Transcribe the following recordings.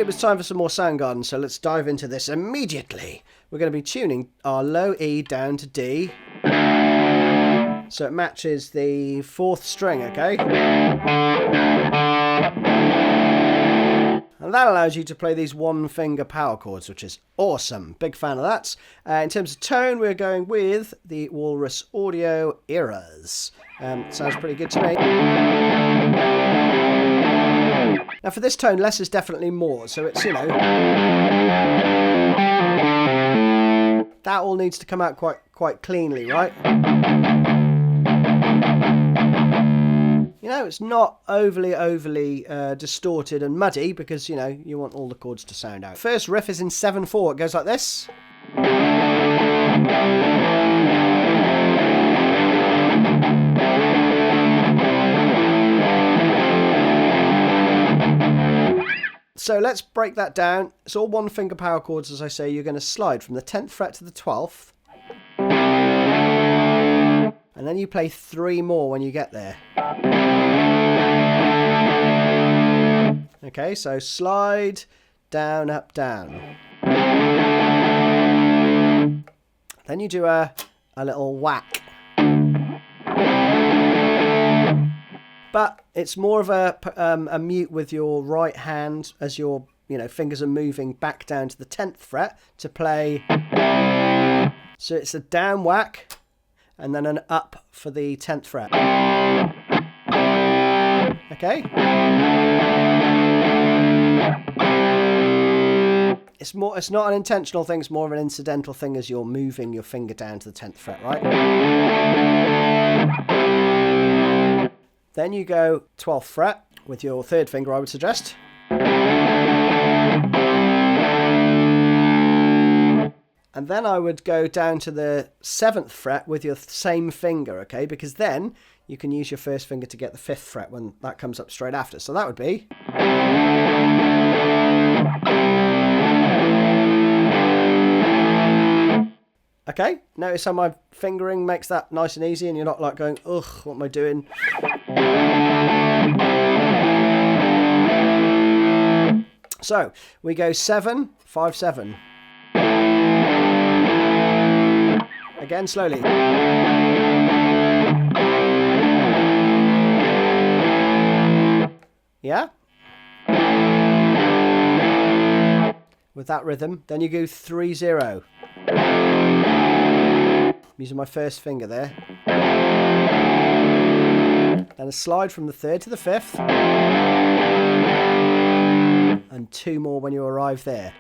it was time for some more Soundgarden, so let's dive into this immediately. We're going to be tuning our low E down to D, so it matches the 4th string, okay? And that allows you to play these 1-finger power chords, which is awesome. Big fan of that. In terms of tone, we're going with the Walrus Audio Eras. Sounds pretty good to me. Now for this tone, less is definitely more. So it's, that all needs to come out quite cleanly, right? It's not overly distorted and muddy because, you want all the chords to sound out. First riff is in 7/4. It goes like this. So let's break that down. It's all 1-finger power chords, as I say. You're going to slide from the 10th fret to the 12th. And then you play 3 more when you get there. Okay, so slide, down, up, down. Then you do a little whack. But it's more of a mute with your right hand as your fingers are moving back down to the 10th fret to play. So it's a down whack and then an up for the 10th fret. Okay? It's not an intentional thing, it's more of an incidental thing as you're moving your finger down to the 10th fret, right? Then you go 12th fret with your 3rd finger, I would suggest. And then I would go down to the 7th fret with your same finger, okay? Because then you can use your 1st finger to get the 5th fret when that comes up straight after. So that would be... Okay, notice how my fingering makes that nice and easy and you're not like going, ugh, what am I doing? So, we go 7, 5, 7. Again, slowly. Yeah? With that rhythm, then you go 3, 0. I'm using my 1st finger there. Then a slide from the 3rd to the 5th. And 2 more when you arrive there.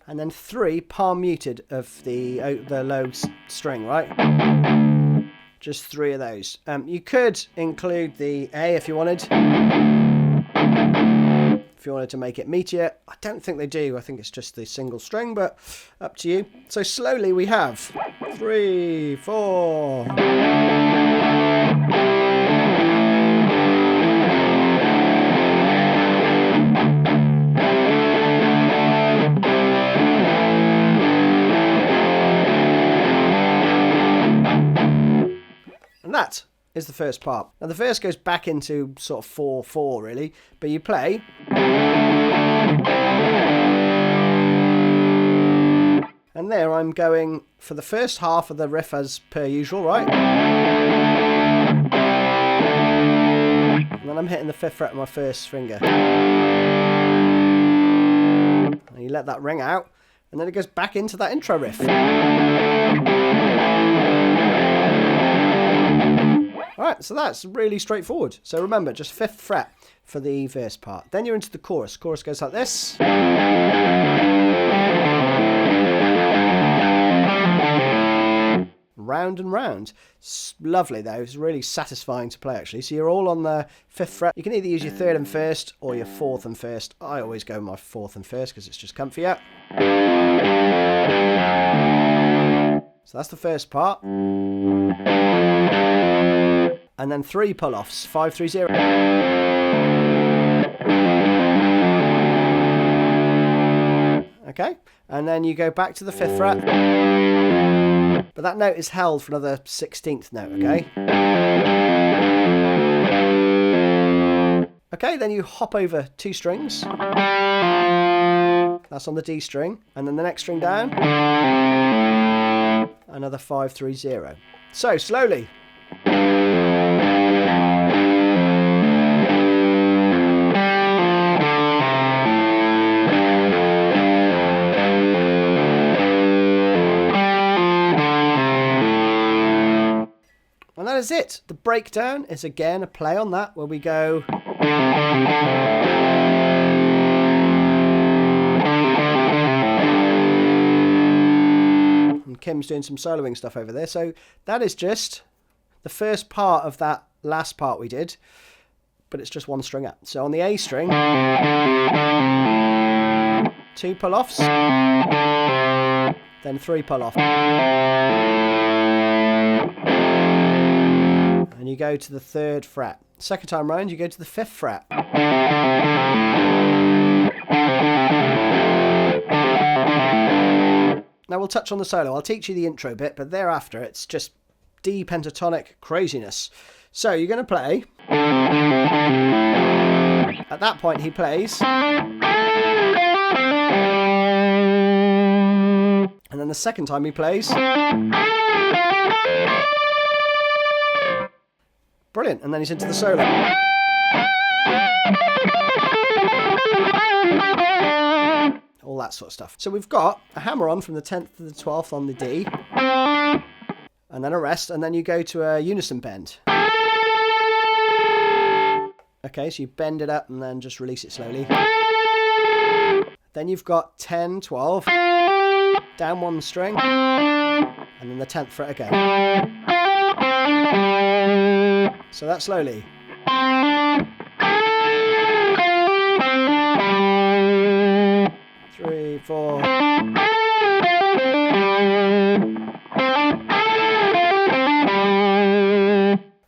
And then 3 palm muted of the low string, right? Just 3 of those. You could include the A if you wanted. If you wanted to make it meatier. I don't think they do. I think it's just the single string, but up to you. So slowly we have 3, 4. And that is the first part. Now the verse goes back into sort of 4/4 really, but you play. And there I'm going for the first half of the riff as per usual, right? And then I'm hitting the 5th fret with my 1st finger. And you let that ring out, and then it goes back into that intro riff. Alright, so that's really straightforward. So remember, just 5th fret for the verse part. Then you're into the chorus. Chorus goes like this. Round and round. It's lovely though, it's really satisfying to play actually. So you're all on the 5th fret. You can either use your 3rd and 1st or your 4th and 1st. I always go with my 4th and 1st because it's just comfier. So that's the first part. And then 3 pull-offs, 5, 3, 0. Okay, and then you go back to the 5th fret. But that note is held for another 16th note, okay? Okay, Okay, then you hop over 2 strings. That's on the D string. And then the next string down. Another 5, 3, 0. So, slowly. And that is it. The breakdown is again a play on that where we go. And Kim's doing some soloing stuff over there. So that is just the first part of that last part we did, but it's just 1 string up. So on the A string, 2 pull-offs, then 3 pull-offs. And you go to the 3rd fret. Second time round, you go to the 5th fret. Now we'll touch on the solo. I'll teach you the intro bit, but thereafter it's just D pentatonic craziness. So you're going to play. At that point he plays. And then the second time he plays. Brilliant. And then he's into the solo. All that sort of stuff. So we've got a hammer on from the 10th to the 12th on the D. And then a rest. And then you go to a unison bend. Okay, so you bend it up and then just release it slowly. Then you've got 10, 12. Down 1 string. And then the 10th fret again. So that's slowly. Three, 4.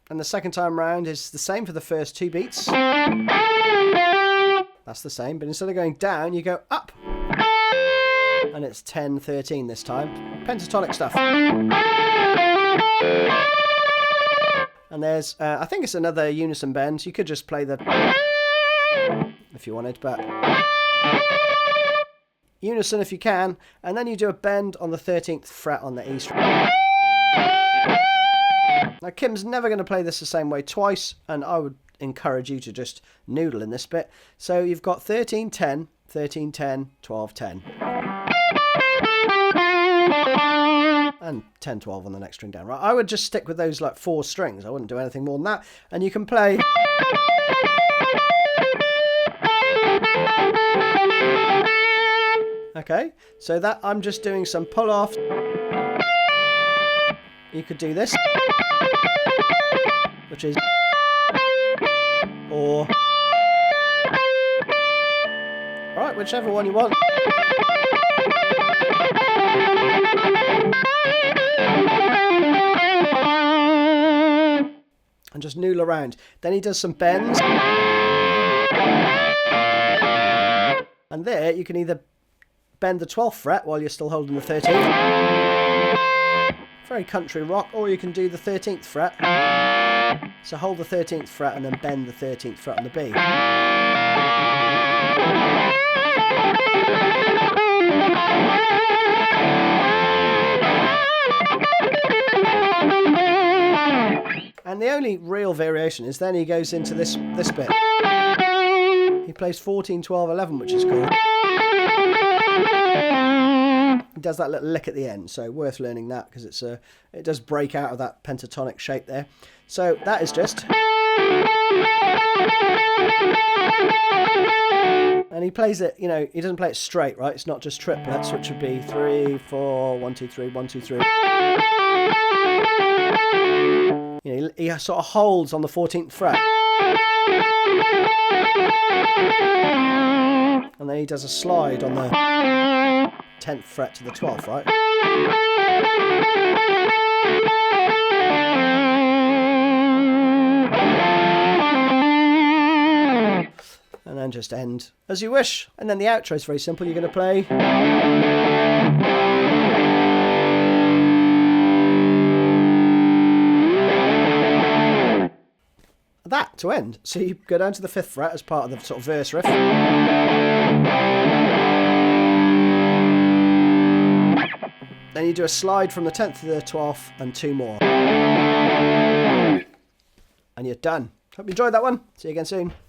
And the second time round is the same for the first 2 beats. That's the same, but instead of going down, you go up. And it's 10, 13 this time. Pentatonic stuff. And there's, I think it's another unison bend. You could just play the, if you wanted, but unison if you can. And then you do a bend on the 13th fret on the E string. Now Kim's never going to play this the same way twice, and I would encourage you to just noodle in this bit. So you've got 13, 10, 13, 10, 12, 10. And 10, 12 on the next string down, right? I would just stick with those like 4 strings. I wouldn't do anything more than that. And you can play. Okay, so that I'm just doing some pull-off. You could do this, which is, or, right, whichever one you want. And just noodle around. Then he does some bends. And there you can either bend the 12th fret while you're still holding the 13th. Very country rock. Or you can do the 13th fret. So hold the 13th fret and then bend the 13th fret on the B. And the only real variation is then he goes into this bit. He plays 14, 12, 11, which is cool. He does that little lick at the end, so worth learning that because it does break out of that pentatonic shape there. So that is just. And he plays it, you know, he doesn't play it straight, right? It's not just triplets, which would be 3, 4, 1, 2, 3, 1, 2, 3. You know, he sort of holds on the 14th fret. And then he does a slide on the 10th fret to the 12th, right? And then just end as you wish. And then the outro is very simple. You're going to play. That. to end. So you go down to the 5th fret as part of the sort of verse riff. Then you do a slide from the 10th to the 12th and 2 more. And you're done. Hope you enjoyed that one. See you again soon.